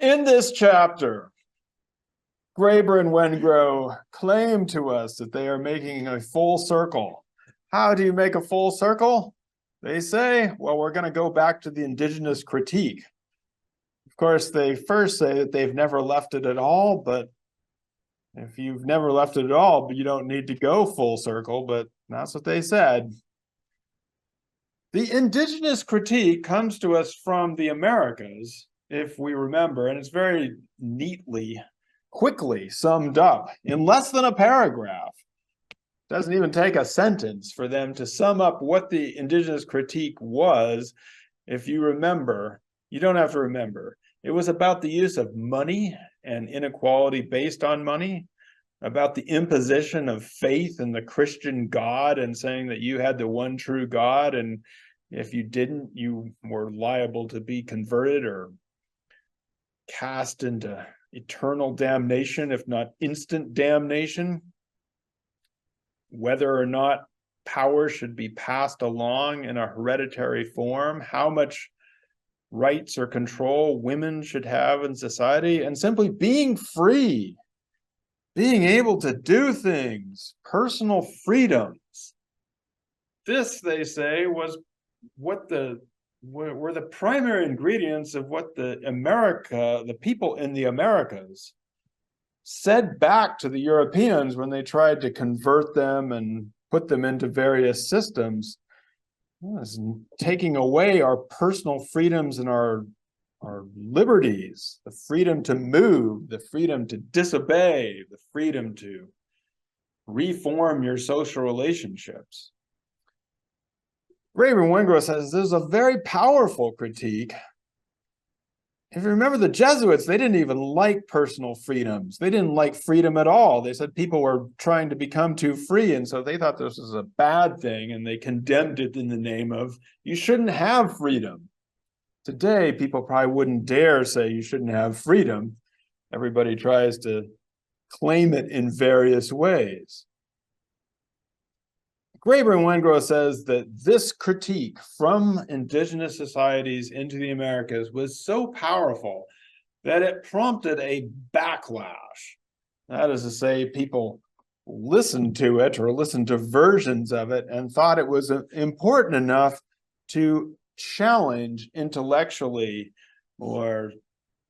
In this chapter, Graeber and Wengrow claim to us that they are making a full circle. How do you make a full circle? They say, well, we're going to go back to the indigenous critique. Of course, they first say that they've never left it at all, but if you've never left it at all, but you don't need to go full circle, but that's what they said. The indigenous critique comes to us from the Americas, if we remember, and it's very neatly, quickly summed up in less than a paragraph. It doesn't even take a sentence for them to sum up what the indigenous critique was. If you remember, you don't have to remember. It was about the use of money and inequality based on money, about the imposition of faith in the Christian God and saying that you had the one true God, and if you didn't, you were liable to be converted or cast into eternal damnation, if not instant damnation. Whether or not power should be passed along in a hereditary form, how much rights or control women should have in society, and simply being free, being able to do things, personal freedoms. This, they say, was what were the primary ingredients of what the people in the Americas said back to the Europeans when they tried to convert them and put them into various systems. Was taking away our personal freedoms and our liberties, the freedom to move, the freedom to disobey, the freedom to reform your social relationships. Graeber Wengrow says this is a very powerful critique. If you remember the Jesuits, they didn't even like personal freedoms. They didn't like freedom at all. They said people were trying to become too free, and so they thought this was a bad thing, and they condemned it in the name of, you shouldn't have freedom. Today, people probably wouldn't dare say you shouldn't have freedom. Everybody tries to claim it in various ways. Graeber Wengrow says that this critique from indigenous societies into the Americas was so powerful that it prompted a backlash. That is to say, people listened to it or listened to versions of it and thought it was important enough to challenge intellectually or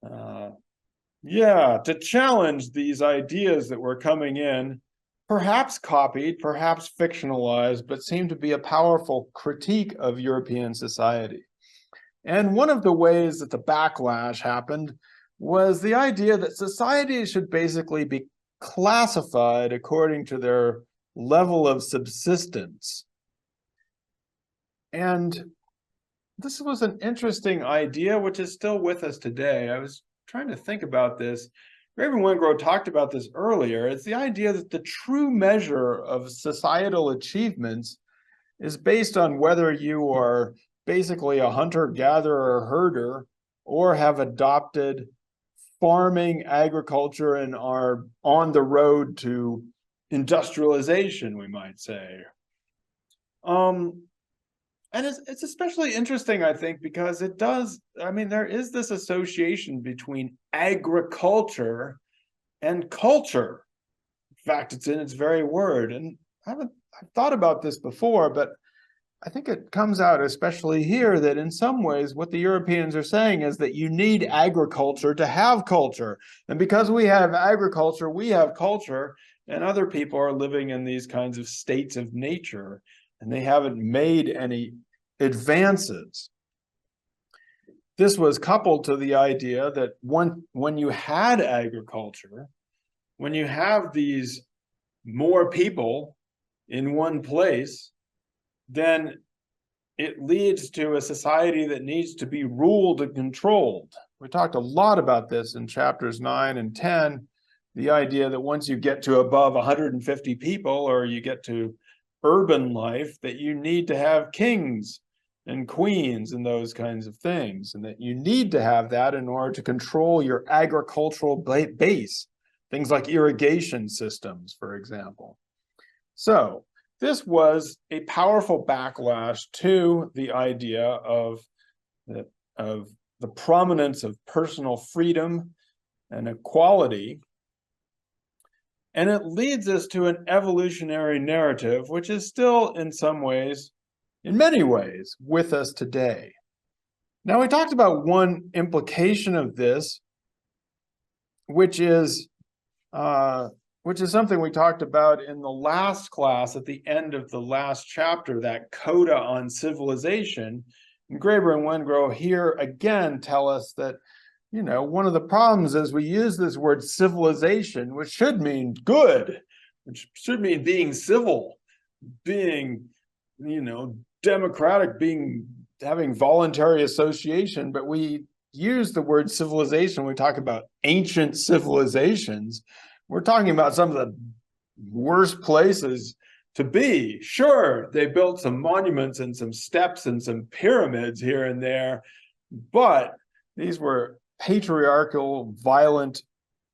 to challenge these ideas that were coming in, perhaps copied, perhaps fictionalized, but seemed to be a powerful critique of European society. And one of the ways that the backlash happened was the idea that societies should basically be classified according to their level of subsistence. And this was an interesting idea, which is still with us today. I was trying to think about this. Graeber Wengrow talked about this earlier. It's the idea that the true measure of societal achievements is based on whether you are basically a hunter-gatherer herder or have adopted farming, agriculture, and are on the road to industrialization, we might say. And it's especially interesting, I think, because there is this association between agriculture and culture. In fact, it's in its very word. And I've thought about this before, but I think it comes out especially here that in some ways what the Europeans are saying is that you need agriculture to have culture. And because we have agriculture, we have culture, and other people are living in these kinds of states of nature, and they haven't made any advances. This was coupled to the idea that when you had agriculture, when you have these more people in one place, then it leads to a society that needs to be ruled and controlled. We talked a lot about this in chapters 9 and 10, the idea that once you get to above 150 people or you get to urban life, that you need to have kings and queens and those kinds of things, and that you need to have that in order to control your agricultural base, things like irrigation systems, for example. So this was a powerful backlash to the idea of the the prominence of personal freedom and equality. And it leads us to an evolutionary narrative, which is still in some ways, in many ways, with us today. Now, we talked about one implication of this, which is something we talked about in the last class at the end of the last chapter, that coda on civilization. And Graeber and Wengrow here again tell us that, one of the problems is we use this word civilization, which should mean good, which should mean being civil, being, democratic, having voluntary association, but we use the word civilization when we talk about ancient civilizations. We're talking about some of the worst places to be. Sure, they built some monuments and some steps and some pyramids here and there, but these were patriarchal, violent,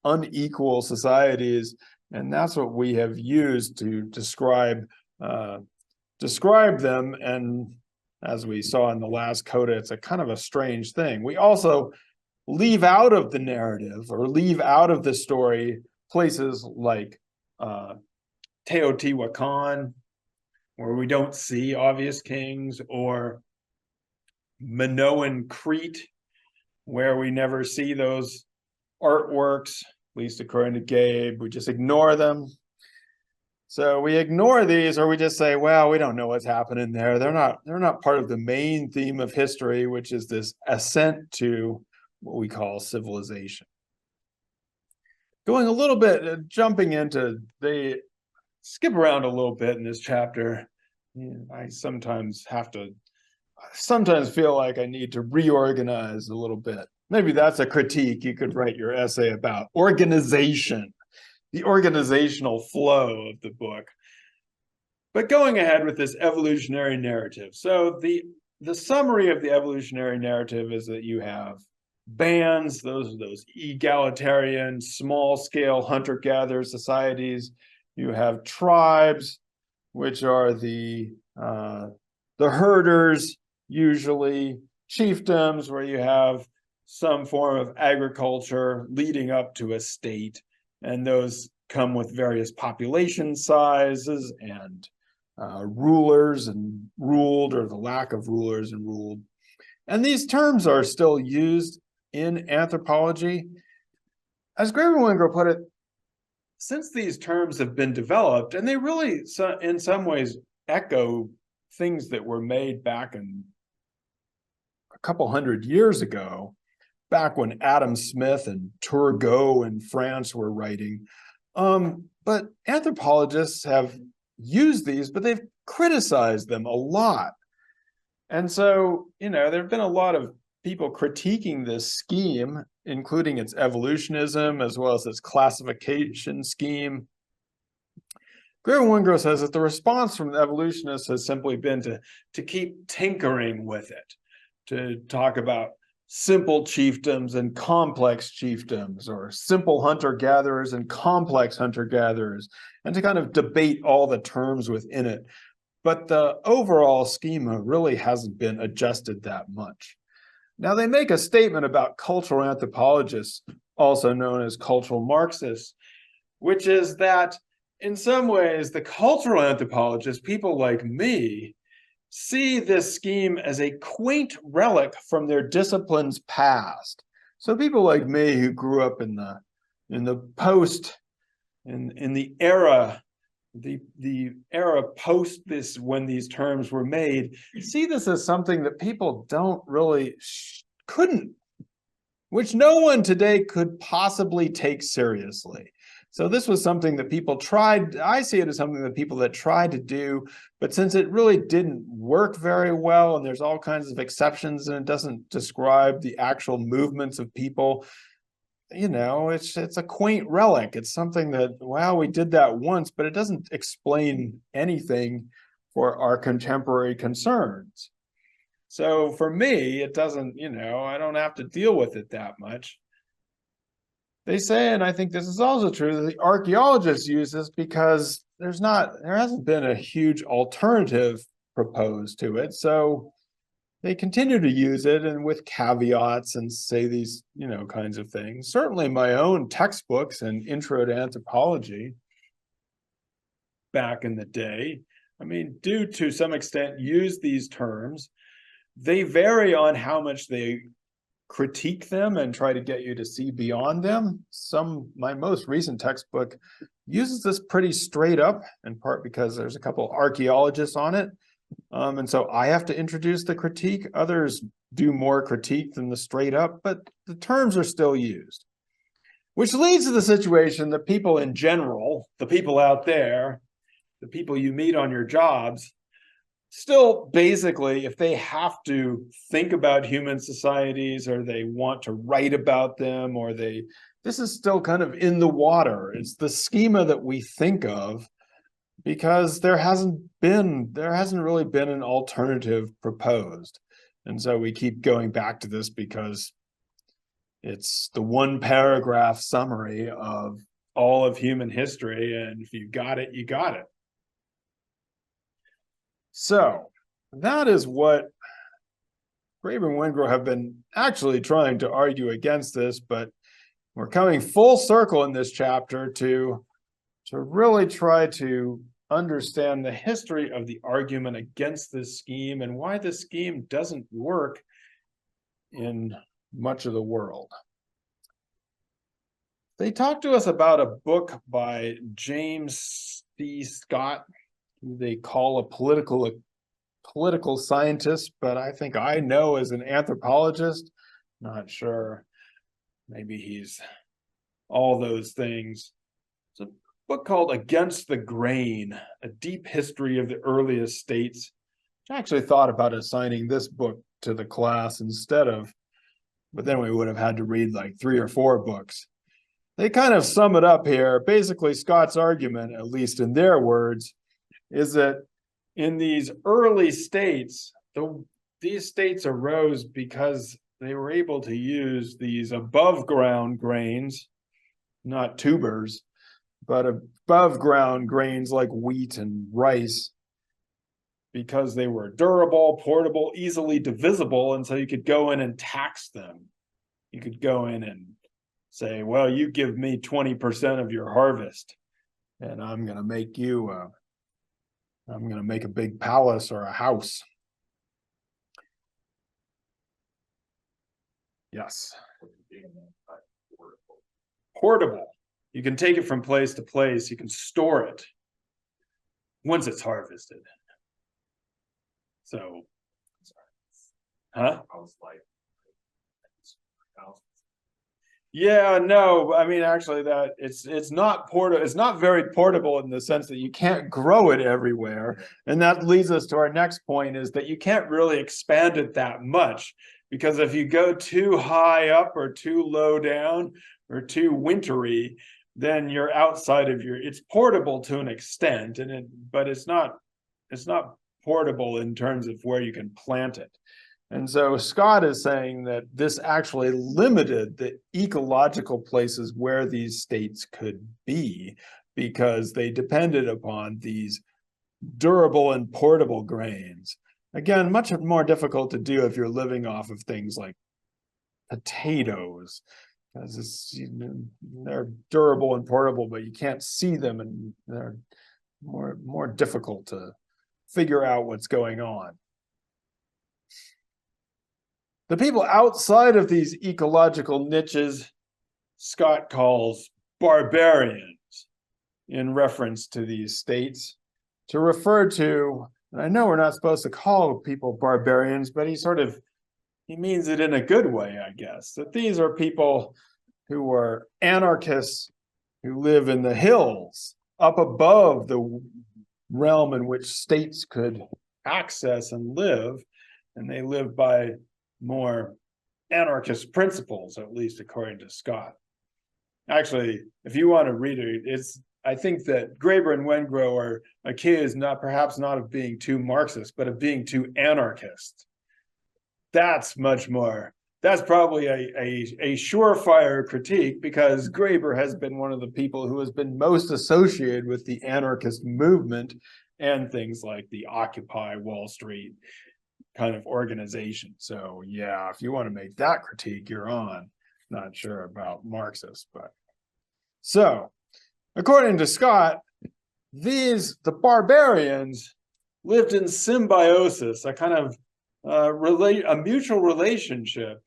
unequal societies, and that's what we have used to describe them. And as we saw in the last coda, it's a kind of a strange thing. We also leave out of the narrative or leave out of the story places like Teotihuacan, where we don't see obvious kings, or Minoan Crete, where we never see those artworks, at least according to Gabe. We just ignore them. So we ignore these, or we just say, well, we don't know what's happening there. They're not part of the main theme of history, which is this ascent to what we call civilization. Going a little bit, jumping into, they skip around a little bit in this chapter. I sometimes feel like I need to reorganize a little bit. Maybe that's a critique you could write your essay about. Organization, the organizational flow of the book. But going ahead with this evolutionary narrative. So the summary of the evolutionary narrative is that you have bands, those egalitarian, small-scale hunter-gatherer societies. You have tribes, which are the herders, usually chiefdoms, where you have some form of agriculture leading up to a state, and those come with various population sizes and rulers and ruled, or the lack of rulers and ruled. And these terms are still used in anthropology. As Graeber Wengrow put it, since these terms have been developed, and they really, in some ways, echo things that were made back in a couple hundred years ago, back when Adam Smith and Turgot in France were writing. But anthropologists have used these, but they've criticized them a lot. And so, there have been a lot of people critiquing this scheme, including its evolutionism, as well as its classification scheme. Graeber Wengrow says that the response from the evolutionists has simply been to keep tinkering with it, to talk about simple chiefdoms and complex chiefdoms, or simple hunter-gatherers and complex hunter-gatherers, and to kind of debate all the terms within it. But the overall schema really hasn't been adjusted that much. Now, they make a statement about cultural anthropologists, also known as cultural Marxists, which is that in some ways, the cultural anthropologists, people like me, see this scheme as a quaint relic from their discipline's past. So people like me who grew up in the era post this, when these terms were made, see this as something that people don't really which no one today could possibly take seriously. So this was something that people tried, I see it as something that people that tried to do, but since it really didn't work very well, and there's all kinds of exceptions, and it doesn't describe the actual movements of people, it's a quaint relic. It's something that, wow, we did that once, but it doesn't explain anything for our contemporary concerns. So for me, it doesn't, I don't have to deal with it that much. They say, and I think this is also true, that the archaeologists use this because there hasn't been a huge alternative proposed to it. So they continue to use it, and with caveats, and say these, kinds of things. Certainly my own textbooks and Intro to Anthropology back in the day, do to some extent use these terms. They vary on how much they critique them and try to get you to see beyond them. My most recent textbook uses this pretty straight up, in part because there's a couple archaeologists on it. And so I have to introduce the critique. Others do more critique than the straight up, but the terms are still used. Which leads to the situation that people in general, the people out there, the people you meet on your jobs, still basically, if they have to think about human societies, or they want to write about them, or this is still kind of in the water. It's the schema that we think of, because there hasn't really been an alternative proposed. And so we keep going back to this because it's the one paragraph summary of all of human history, and if you got it, you got it. So that is what Graeber Wengrow have been actually trying to argue against this, but we're coming full circle in this chapter to really try to understand the history of the argument against this scheme and why this scheme doesn't work in much of the world. They talked to us about a book by James C. Scott, who they call a political scientist, but I think I know as an anthropologist. Not sure. Maybe he's all those things. It's a book called Against the Grain, A Deep History of the Earliest States. I actually thought about assigning this book to the class instead of, but then we would have had to read like 3 or 4 books. They kind of sum it up here. Basically, Scott's argument, at least in their words, is that in these early states, these states arose because they were able to use these above ground grains, not tubers, but above ground grains like wheat and rice, because they were durable, portable, easily divisible, and so you could go in and tax them. You could go in and say, well, you give me 20% of your harvest, and I'm going to make you I'm going to make a big palace or a house. Yes. Portable. You can take it from place to place. You can store it once it's harvested. So, huh? Yeah, no, actually that it's not portable. It's not very portable in the sense that you can't grow it everywhere. And that leads us to our next point, is that you can't really expand it that much, because if you go too high up or too low down or too wintry, then you're outside of it's portable to an extent, but it's not portable in terms of where you can plant it. And so Scott is saying that this actually limited the ecological places where these states could be, because they depended upon these durable and portable grains. Again, much more difficult to do if you're living off of things like potatoes, because they're durable and portable, but you can't see them, and they're more difficult to figure out what's going on. The people outside of these ecological niches, Scott calls barbarians, in reference to these states, to refer to, and I know we're not supposed to call people barbarians, but he means it in a good way, I guess, that these are people who are anarchists, who live in the hills, up above the realm in which states could access and live, and they live by more anarchist principles, at least according to Scott. Actually, if you want to read it, I think that Graeber and Wengrow are accused perhaps not of being too Marxist, but of being too anarchist. That's probably a surefire critique, because Graeber has been one of the people who has been most associated with the anarchist movement and things like the Occupy Wall Street kind of organization. So yeah, if you want to make that critique, you're on. Not sure about Marxists, but so according to Scott, the barbarians lived in symbiosis, a kind of a mutual relationship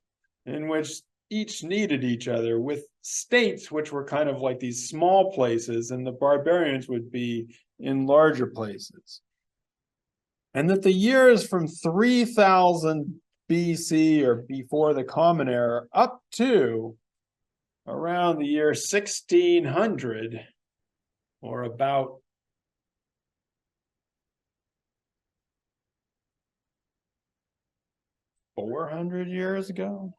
in which each needed each other, with states which were kind of like these small places, and the barbarians would be in larger places. And that the years from 3000 BC or before the Common Era up to around the year 1600, or about 400 years ago.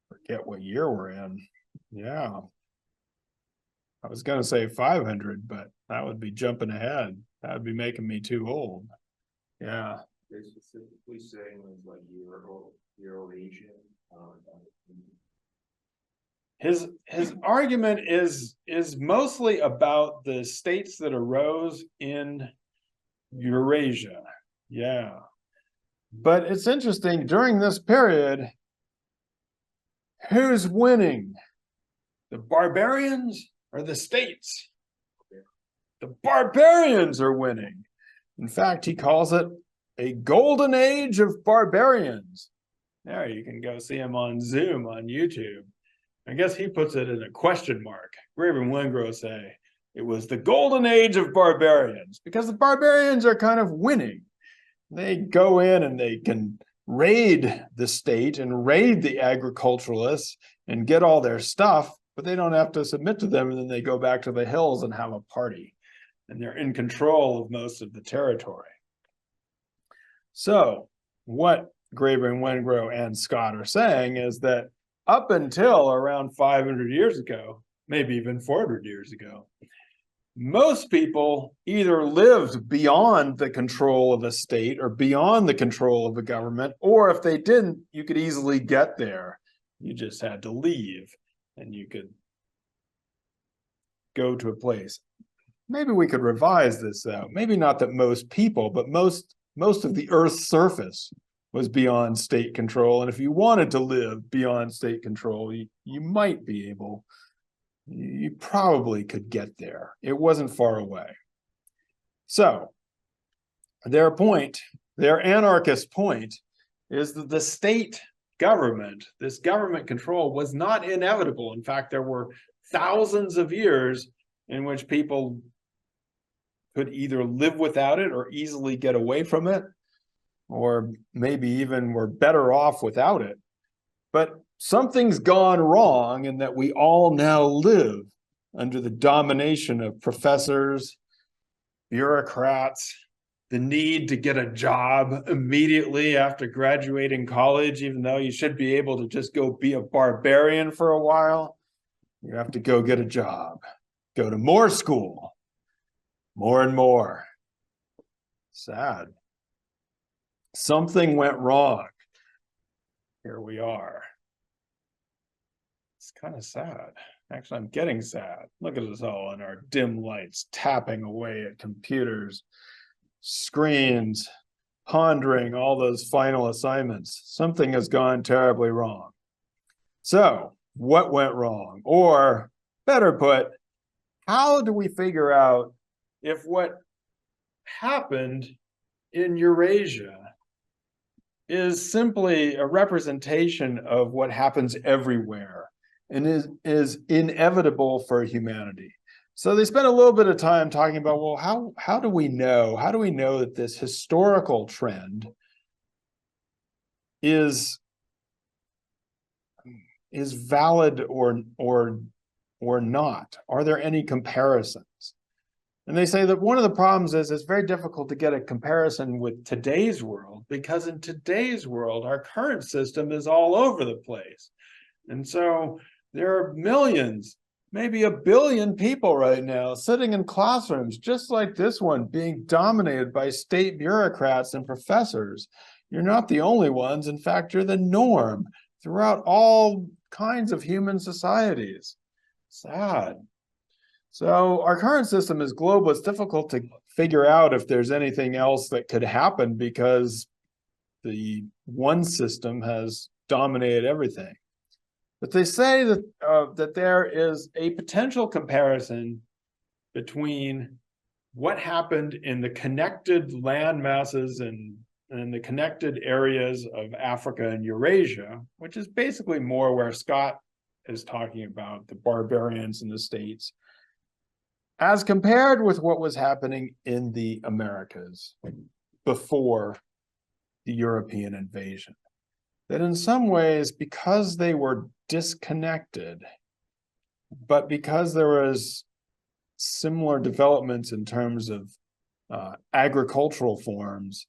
Forget what year we're in. Yeah. I was going to say 500, but that would be jumping ahead. That would be making me too old. Yeah. They're specifically saying like Euro-Asian. His argument is mostly about the states that arose in Eurasia. Yeah. But it's interesting, during this period, who's winning? The barbarians or the states? The barbarians are winning. In fact, he calls it a golden age of barbarians. There, you can go see him on Zoom on YouTube. I guess he puts it in a question mark. Graeber Wengrow say it was the golden age of barbarians, because the barbarians are kind of winning. They go in and they can raid the state and raid the agriculturalists and get all their stuff, but they don't have to submit to them, and then they go back to the hills and have a party. And they're in control of most of the territory. So what Graeber Wengrow and Scott are saying is that up until around 500 years ago, maybe even 400 years ago, most people either lived beyond the control of a state or beyond the control of a government, or if they didn't, you could easily get there. You just had to leave and you could go to a place. Maybe we could revise this though. Maybe not that most people, but most of the Earth's surface was beyond state control. And if you wanted to live beyond state control, you might be able. You probably could get there. It wasn't far away. So their anarchist point, is that the state government, this government control, was not inevitable. In fact, there were thousands of years in which people could either live without it or easily get away from it, or maybe even were better off without it. But something's gone wrong in that we all now live under the domination of professors, bureaucrats, the need to get a job immediately after graduating college, even though you should be able to just go be a barbarian for a while. You have to go get a job, go to more school, more and more. Sad. Something went wrong. Here we are. It's kind of sad. Actually, I'm getting sad. Look at us all in our dim lights, tapping away at computers, screens, pondering all those final assignments. Something has gone terribly wrong. So, what went wrong? Or, better put, how do we figure out if what happened in Eurasia is simply a representation of what happens everywhere and is inevitable for humanity? So they spent a little bit of time talking about, well, how do we know? How do we know that this historical trend is valid or not? Are there any comparisons? And they say that one of the problems is it's very difficult to get a comparison with today's world, because in today's world, our current system is all over the place. And so there are millions, maybe 1 billion people right now sitting in classrooms just like this one, being dominated by state bureaucrats and professors. You're not the only ones. In fact, you're the norm throughout all kinds of human societies. Sad. So our current system is global. It's difficult to figure out if there's anything else that could happen because the one system has dominated everything. But they say that that there is a potential comparison between what happened in the connected land masses and the connected areas of Africa and Eurasia, which is basically more where Scott is talking about the barbarians in the States, as compared with what was happening in the Americas before the European invasion. That in some ways, because they were disconnected, but because there was similar developments in terms of agricultural forms,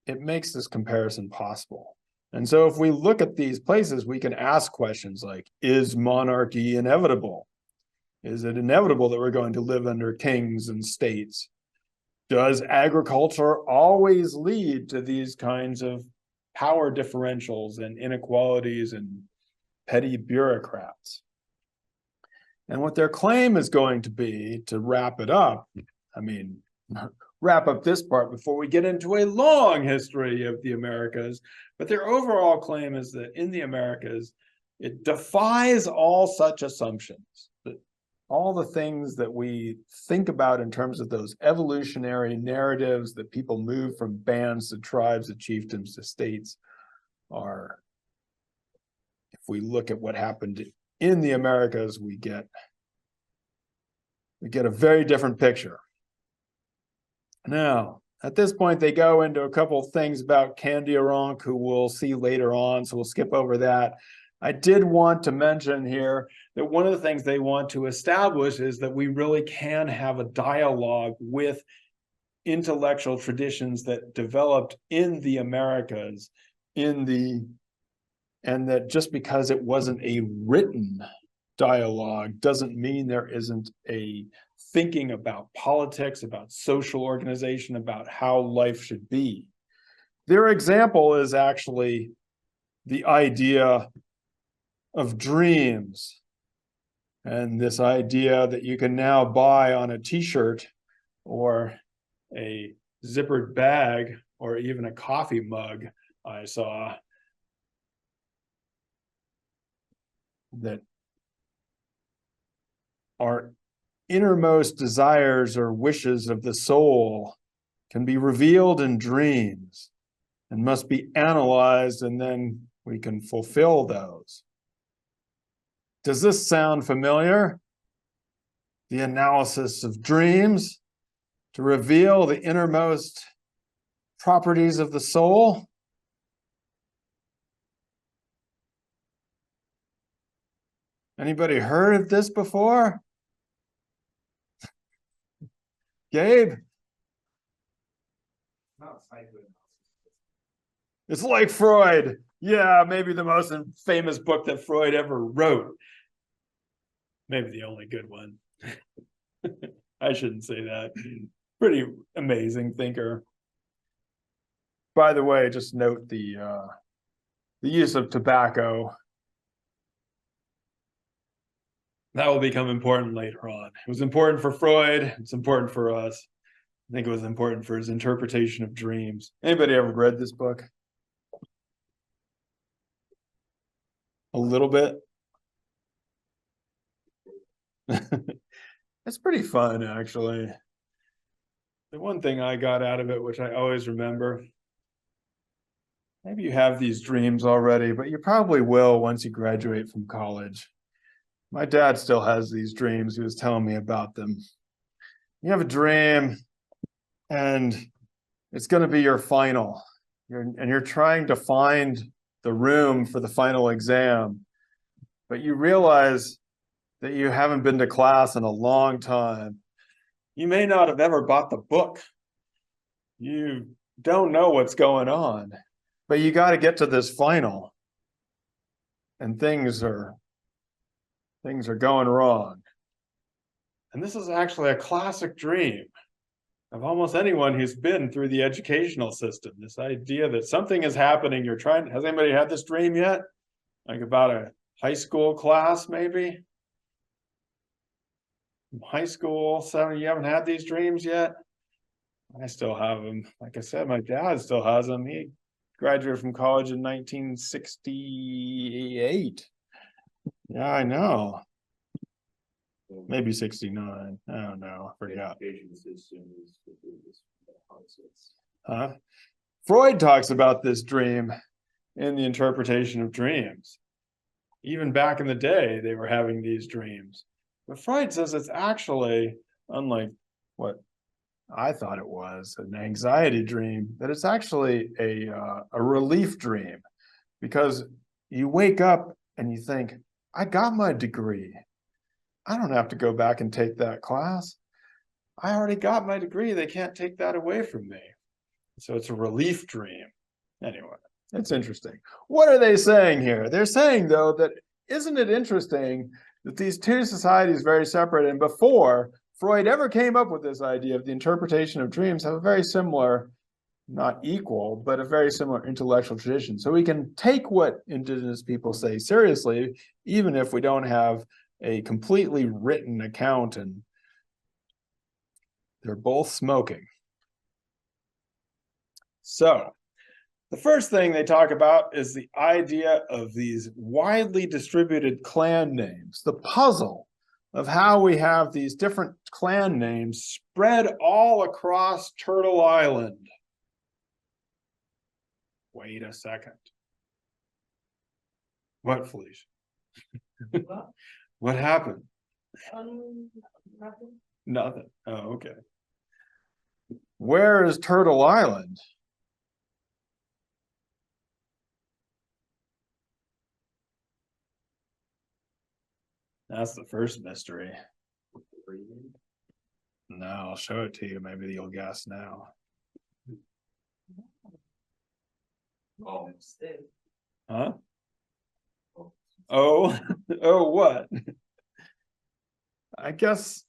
it makes this comparison possible. And so if we look at these places, we can ask questions like, is monarchy inevitable? Is it inevitable that we're going to live under kings and states? Does agriculture always lead to these kinds of power differentials and inequalities and petty bureaucrats? And what their claim is going to be, to wrap it up, I mean, wrap up this part before we get into a long history of the Americas, but their overall claim is that in the Americas, it defies all such assumptions, that all the things that we think about in terms of those evolutionary narratives that people move from bands to tribes to chiefdoms to states are, if we look at what happened in the Americas, we get a very different picture. Now, at this point, they go into a couple of things about Candiaronk, who we'll see later on, so we'll skip over that. I did want to mention here that one of the things they want to establish is that we really can have a dialogue with intellectual traditions that developed in the Americas, and that just because it wasn't a written dialogue doesn't mean there isn't a thinking about politics, about social organization, about how life should be. Their example is actually the idea of dreams, and this idea that you can now buy on a t-shirt or a zippered bag or even a coffee mug. I saw that our innermost desires or wishes of the soul can be revealed in dreams and must be analyzed, and then we can fulfill those. Does this sound familiar? The analysis of dreams to reveal the innermost properties of the soul? Anybody heard of this before? Gabe? No, It's like Freud. Yeah, maybe the most famous book that Freud ever wrote. Maybe the only good one. I shouldn't say that. Pretty amazing thinker. By the way, just note the use of tobacco. That will become important later on. It was important for Freud. It's important for us. I think it was important for his interpretation of dreams. Anybody ever read this book? A little bit. It's pretty fun, actually. The one thing I got out of it, which I always remember, maybe you have these dreams already, but you probably will once you graduate from college. My dad still has these dreams. He was telling me about them. You have a dream, and it's going to be your final. You're trying to find the room for the final exam, but you realize that you haven't been to class in a long time. You may not have ever bought the book. You don't know what's going on, but you got to get to this final, and things are going wrong. And this is actually a classic dream of almost anyone who's been through the educational system. This idea that something is happening, has anybody had this dream yet? Like about a high school class, maybe? high school, 7, you haven't had these dreams yet? I still have them. Like I said, my dad still has them. He graduated from college in 1968. Yeah, I know. Maybe 69. I don't know. I forgot. Huh? Freud talks about this dream in the interpretation of dreams. Even back in the day, they were having these dreams. But Freud says it's actually, unlike what I thought it was, an anxiety dream, that it's actually a relief dream, because you wake up and you think, I got my degree. I don't have to go back and take that class. I already got my degree. They can't take that away from me. So it's a relief dream. Anyway, it's interesting. What are they saying here? They're saying, though, that isn't it interesting that these two societies very separate, and before Freud ever came up with this idea of the interpretation of dreams, have a very similar, not equal, but a very similar intellectual tradition. So we can take what indigenous people say seriously, even if we don't have a completely written account, and they're both smoking. So the first thing they talk about is the idea of these widely distributed clan names, the puzzle of how we have these different clan names spread all across Turtle Island. Wait a second. What, Felicia? What happened? Nothing. Nothing. Oh, okay. Where is Turtle Island? That's the first mystery. No, I'll show it to you. Maybe you'll guess now. Oh, Huh? Oh, oh, what? I guess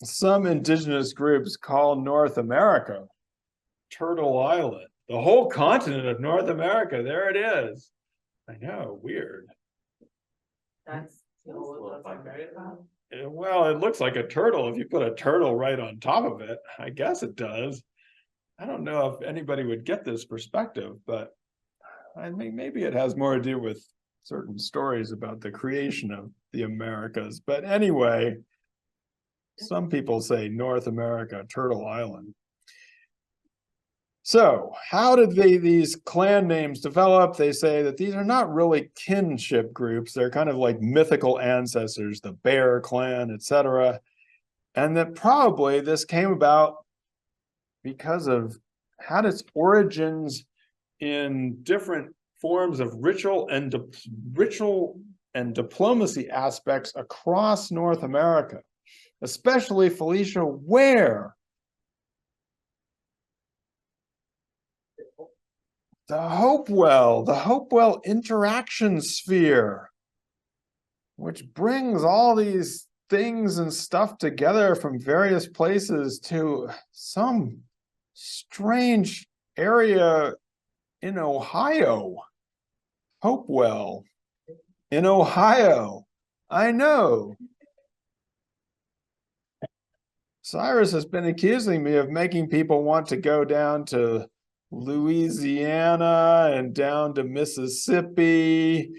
some indigenous groups call North America Turtle Island. The whole continent of North America. There it is. I know, weird. That's America. Well, it looks like a turtle if you put a turtle right on top of it. I guess it does. I don't know if anybody would get this perspective, but I mean, maybe it has more to do with certain stories about the creation of the Americas. But anyway, some people say North America, Turtle Island. So how did these clan names develop? They say that these are not really kinship groups. They're kind of like mythical ancestors, the Bear Clan, etc. And that probably this came about because of had its origins in different forms of ritual and diplomacy aspects across North America, especially, Felicia, where? The Hopewell interaction sphere, which brings all these things and stuff together from various places to some strange area in Ohio. Hopewell in Ohio. I know. Cyrus has been accusing me of making people want to go down to Louisiana and down to Mississippi.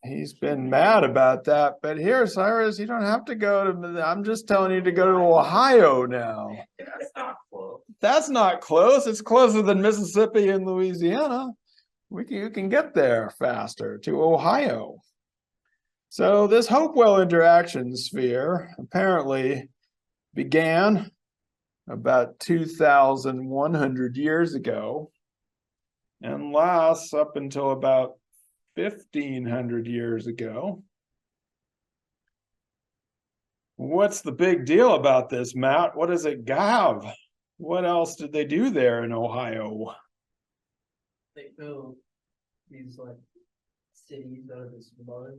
He's been mad about that, but here, Cyrus, you don't have to go to, I'm just telling you to go to Ohio now. that's not close. That's not close. It's closer than Mississippi and Louisiana. You can get there faster to Ohio. So this Hopewell interaction sphere apparently began about 2,100 years ago and lasts up until about 1,500 years ago. What's the big deal about this, Matt? What does it have? What else did they do there in Ohio? They build these like cities out of this mud.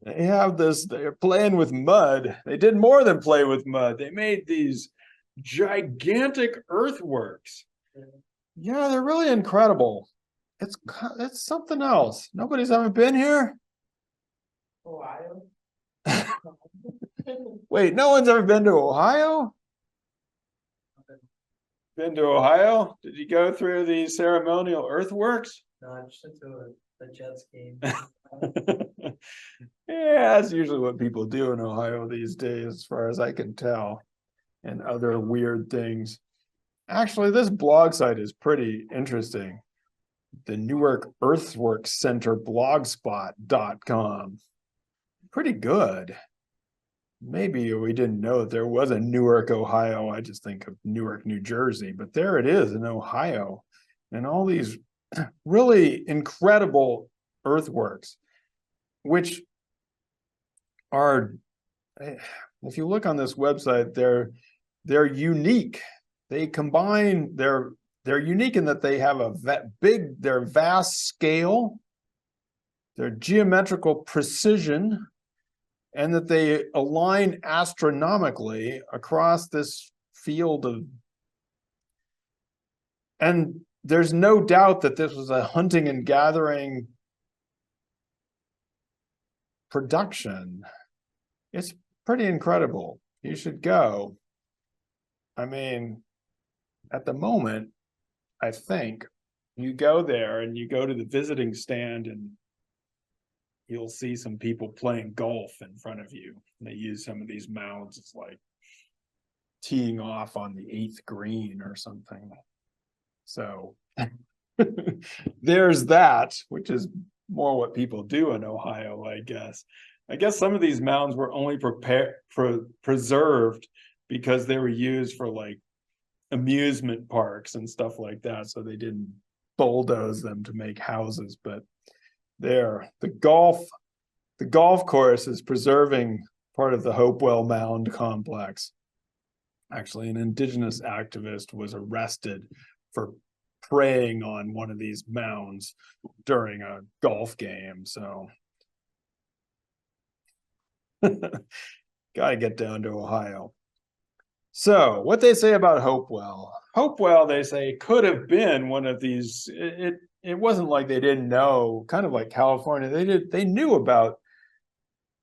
They have this, they're playing with mud. They did more than play with mud. They made these gigantic earthworks. Yeah, they're really incredible. It's something else. Nobody's ever been here? Ohio? Wait, no one's ever been to Ohio? Been to Ohio? Did you go through the ceremonial earthworks? No, I just went to a Jets game. Yeah, that's usually what people do in Ohio these days, as far as I can tell, and other weird things. Actually, this blog site is pretty interesting. The Newark Earthworks Center blogspot.com. Pretty good. Maybe we didn't know that there was a Newark, Ohio. I just think of Newark, New Jersey, but there it is in Ohio. And all these really incredible earthworks, which are, if you look on this website, they're unique. They combine, they're unique in that they have a they're vast scale, their geometrical precision, and that they align astronomically across this field of, and there's no doubt that this was a hunting and gathering production. It's pretty incredible. You should go. I mean, at the moment, I think you go there and you go to the visiting stand and you'll see some people playing golf in front of you. They use some of these mounds as like teeing off on the 8th green or something. So there's that, which is more what people do in Ohio, I guess. I guess some of these mounds were only preserved because they were used for like amusement parks and stuff like that. So they didn't bulldoze them to make houses, but there, the golf course is preserving part of the Hopewell Mound complex. Actually, an indigenous activist was arrested for preying on one of these mounds during a golf game. So gotta get down to Ohio. So what they say about Hopewell. Hopewell, they say, could have been one of these. It wasn't like they didn't know, kind of like California. They knew about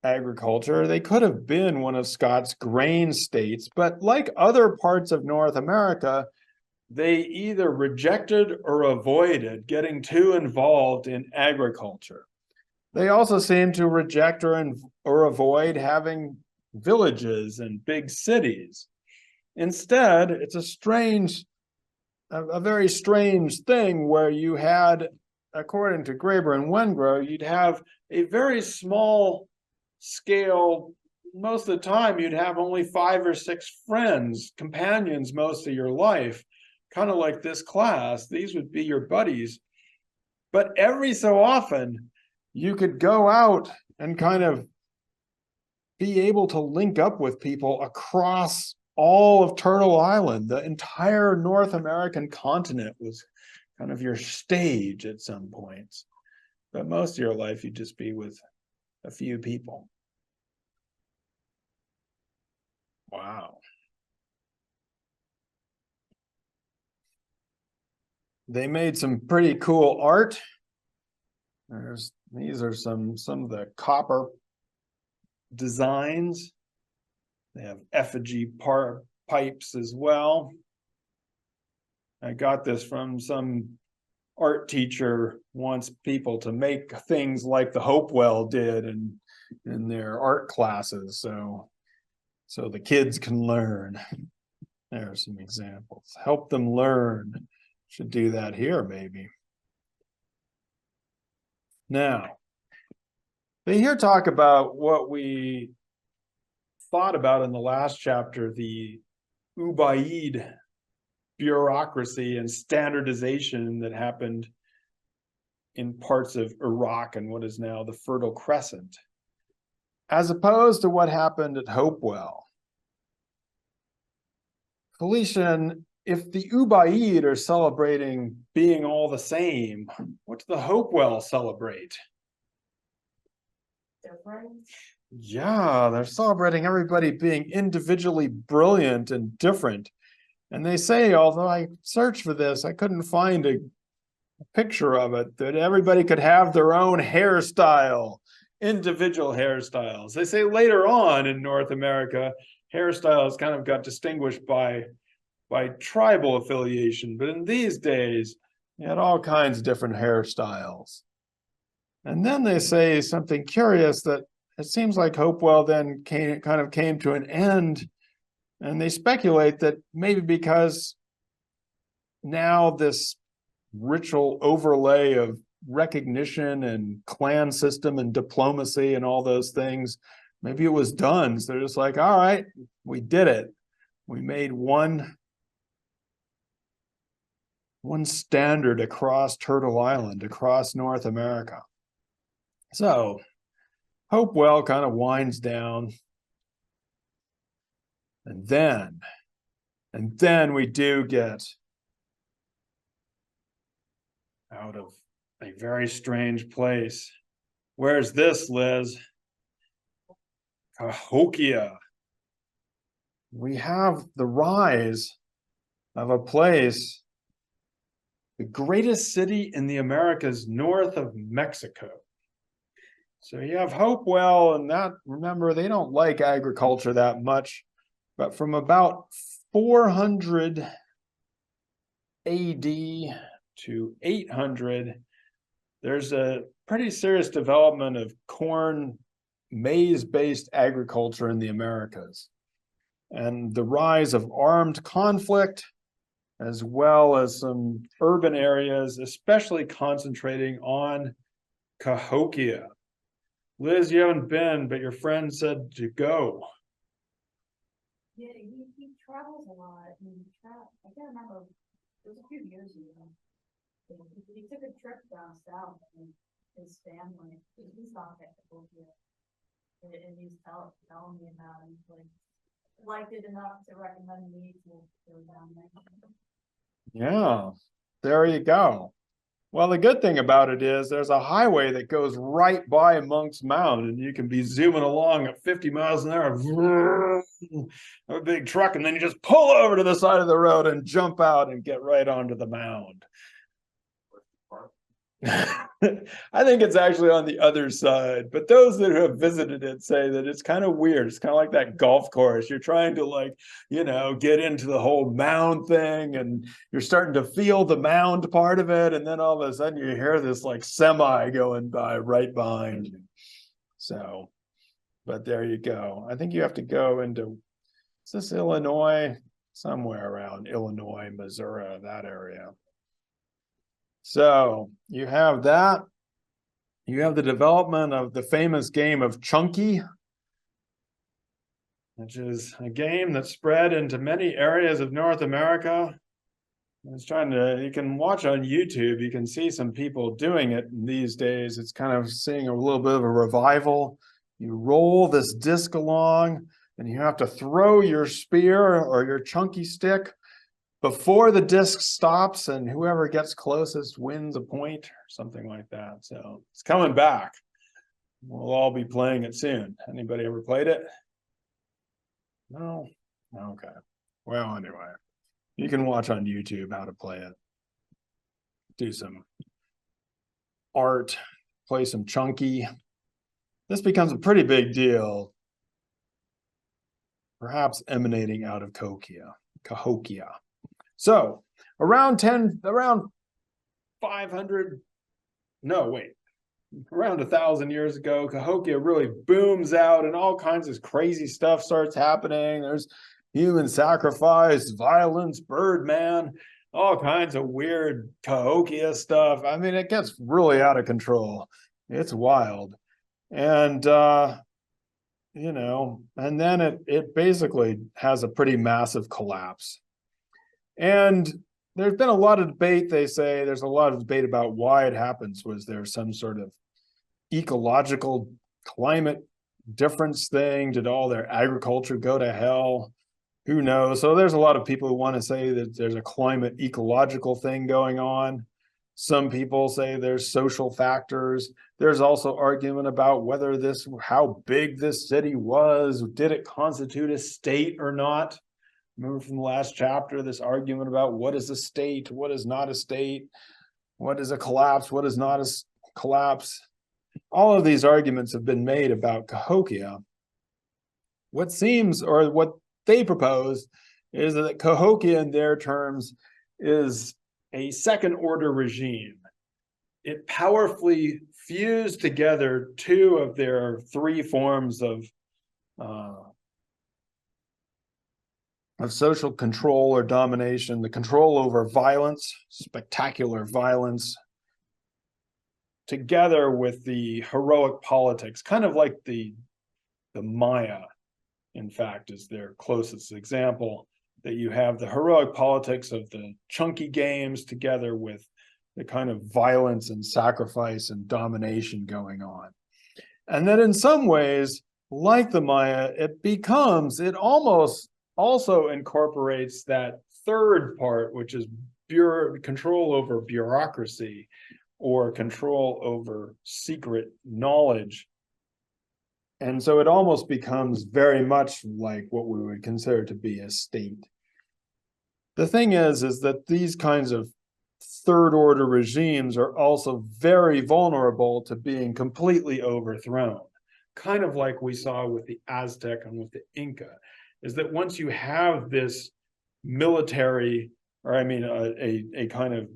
agriculture. They could have been one of Scott's grain states, but like other parts of North America, they either rejected or avoided getting too involved in agriculture. They also seem to reject or avoid having villages and big cities. Instead, it's a very strange thing where you had, according to Graeber and Wengrow, you'd have a very small scale. Most of the time, you'd have only 5 or 6 friends, companions most of your life, kind of like this class. These would be your buddies. But every so often, you could go out and kind of be able to link up with people across all of Turtle Island. The entire North American continent was kind of your stage at some points. But most of your life, you'd just be with a few people. Wow. They made some pretty cool art. These are some of the copper designs. They have effigy pipes as well. I got this from some art teacher, wants people to make things like the Hopewell did in their art classes, so the kids can learn. There are some examples. Help them learn. Should do that here, maybe. Now, they here talk about what we thought about in the last chapter, the Ubaid bureaucracy and standardization that happened in parts of Iraq and what is now the Fertile Crescent, as opposed to what happened at Hopewell. Felician, if the Ubaid are celebrating being all the same, what do the Hopewell celebrate? Different? Yeah, they're celebrating everybody being individually brilliant and different. And they say, although I searched for this, I couldn't find a picture of it, that everybody could have their own hairstyle individual hairstyles. They say later on in North America, hairstyles kind of got distinguished by tribal affiliation, but in these days, you had all kinds of different hairstyles. And then they say something curious, that it seems like Hopewell then kind of came to an end, and they speculate that maybe because now this ritual overlay of recognition and clan system and diplomacy and all those things, maybe it was done. So they're just like, all right, we did it. We made one standard across Turtle Island, across North America. So Hopewell kind of winds down. And then we do get out of a very strange place. Where's this, Liz? Cahokia. We have the rise of a place, the greatest city in the Americas north of Mexico. So you have Hopewell, and that, remember, they don't like agriculture that much, but from about 400 AD to 800, there's a pretty serious development of corn, maize-based agriculture in the Americas, and the rise of armed conflict, as well as some urban areas, especially concentrating on Cahokia. Liz, you haven't been, but your friend said to go. Yeah, he travels a lot. I can't remember. It was a few years ago. He took a trip down south with his family. He's not at Cahokia, and he's telling me about it. He's like, liked it enough to recommend me to go down there. Yeah, there you go. Well, the good thing about it is there's a highway that goes right by Monk's Mound, and you can be zooming along at 50 miles an hour, a big truck, and then you just pull over to the side of the road and jump out and get right onto the mound. I think it's actually on the other side, but those that have visited it say that it's kind of weird. It's kind of like that golf course. You're trying to, like, you know, get into the whole mound thing, and you're starting to feel the mound part of it, and then all of a sudden you hear this like semi going by right behind you. So, but there you go. I think you have to go into, is this Illinois? Somewhere around Illinois, Missouri, that area. So you have that. You have the development of the famous game of Chunky, which is a game that spread into many areas of North America. It's trying to, you can watch on YouTube, you can see some people doing it these days. It's kind of seeing a little bit of a revival. You roll this disc along, and you have to throw your spear or your chunky stick before the disc stops, and whoever gets closest wins a point, or something like that. So it's coming back. We'll all be playing it soon. Anybody ever played it? No? Okay. Well, anyway, you can watch on YouTube how to play it. Do some art, play some Chunky. This becomes a pretty big deal, perhaps emanating out of Cahokia. So around 500, no, wait, around 1,000 years ago, Cahokia really booms out, and all kinds of crazy stuff starts happening. There's human sacrifice, violence, Birdman, all kinds of weird Cahokia stuff. I mean, it gets really out of control. It's wild. And, you know, and then it basically has a pretty massive collapse. And there's been a lot of debate. They say there's a lot of debate about why it happens. Was there some sort of ecological climate difference thing? Did all their agriculture go to hell? Who knows? So there's a lot of people who want to say that there's a climate ecological thing going on. Some people say there's social factors. There's also argument about whether how big this city was. Did it constitute a state or not? Remember from the last chapter, this argument about what is a state, what is not a state, what is a collapse, what is not a collapse. all of these arguments have been made about Cahokia, what seems, or what they propose, is that Cahokia in their terms is a second order regime. It powerfully fused together two of their three forms of social control or domination: the control over violence, spectacular violence, together with the heroic politics, kind of like the Maya, in fact, is their closest example, that you have the heroic politics of the chunky games together with the kind of violence and sacrifice and domination going on. And that in some ways, like the Maya, it almost also incorporates that third part, which is control over bureaucracy or control over secret knowledge. And so it almost becomes very much like what we would consider to be a state. The thing is that these kinds of third order regimes are also very vulnerable to being completely overthrown, kind of like we saw with the Aztec and with the Inca, is that once you have this military, or I mean a kind of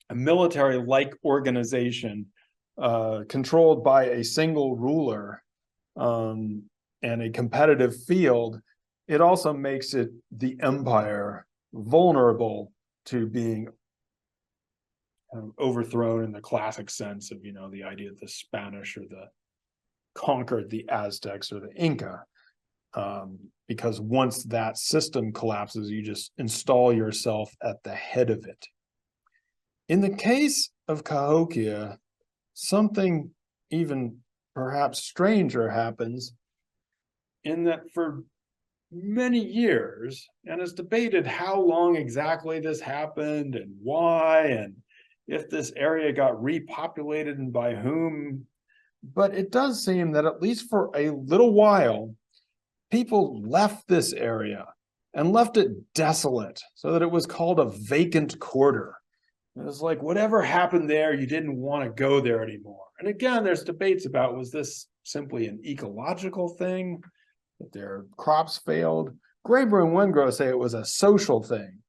a military-like organization controlled by a single ruler and a competitive field, it also makes the empire vulnerable to being overthrown in the classic sense of, the idea of the Spanish or the conquered the Aztecs or the Inca. Because once that system collapses, you just install yourself at the head of it. In the case of Cahokia, something even perhaps stranger happens, in that for many years, and it's debated how long exactly this happened and why, and if this area got repopulated and by whom, but it does seem that at least for a little while, people left this area and left it desolate, so that it was called a vacant quarter. It was like whatever happened there, you didn't want to go there anymore. And again, there's debates about, was this simply an ecological thing, that their crops failed? Graeber and Wengrow say it was a social thing,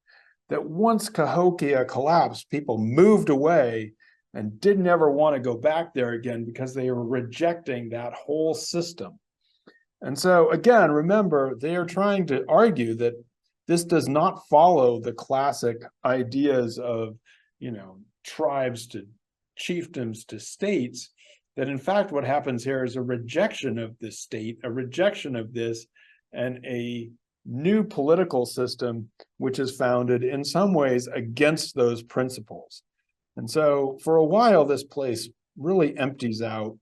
that once Cahokia collapsed, people moved away and didn't ever want to go back there again because they were rejecting that whole system. And so again, remember, they are trying to argue that this does not follow the classic ideas of, tribes to chiefdoms to states, that in fact what happens here is a rejection of this state, a rejection of this, and a new political system which is founded in some ways against those principles. And so for a while, this place really empties out.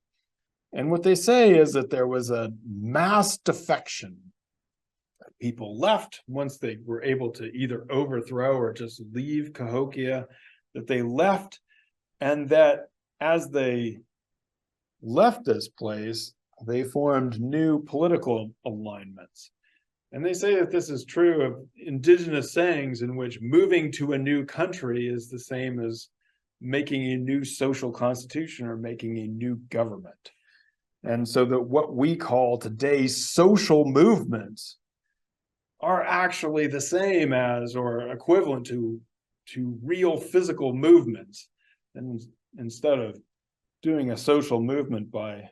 And what they say is that there was a mass defection. People left once they were able to either overthrow or just leave Cahokia, that they left, and that as they left this place, they formed new political alignments. And they say that this is true of indigenous sayings in which moving to a new country is the same as making a new social constitution or making a new government. And so that what we call today social movements are actually the same as or equivalent to real physical movements. And instead of doing a social movement by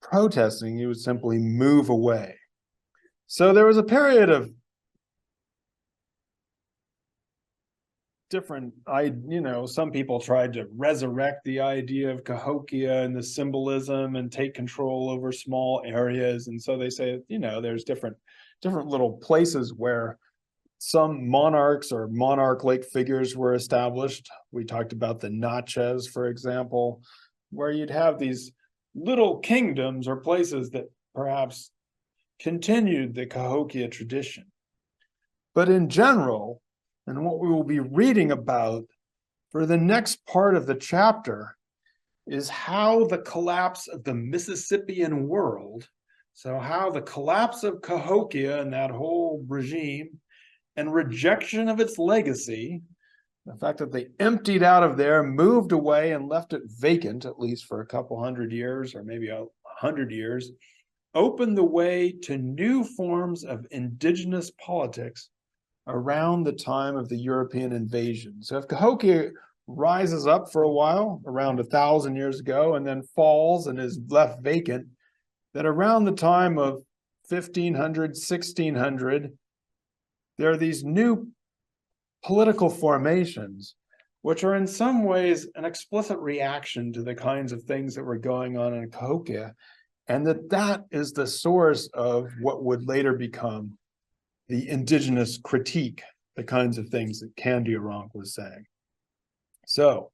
protesting, you would simply move away. So there was a period of different, some people tried to resurrect the idea of Cahokia and the symbolism and take control over small areas. And so they say, there's different little places where some monarchs or monarch-like figures were established. We talked about the Natchez, for example, where you'd have these little kingdoms or places that perhaps continued the Cahokia tradition. But in general, and what we will be reading about for the next part of the chapter, is how the collapse of the Mississippian world, so how the collapse of Cahokia and that whole regime and rejection of its legacy, The fact that they emptied out of there, moved away and left it vacant, at least for a couple hundred years or maybe 100 years, opened the way to new forms of indigenous politics around the time of the European invasion. So if Cahokia rises up for a while, around 1,000 years ago, and then falls and is left vacant, that around the time of 1500, 1600, there are these new political formations, which are in some ways an explicit reaction to the kinds of things that were going on in Cahokia, and that is the source of what would later become the indigenous critique, the kinds of things that Candiaronk was saying. So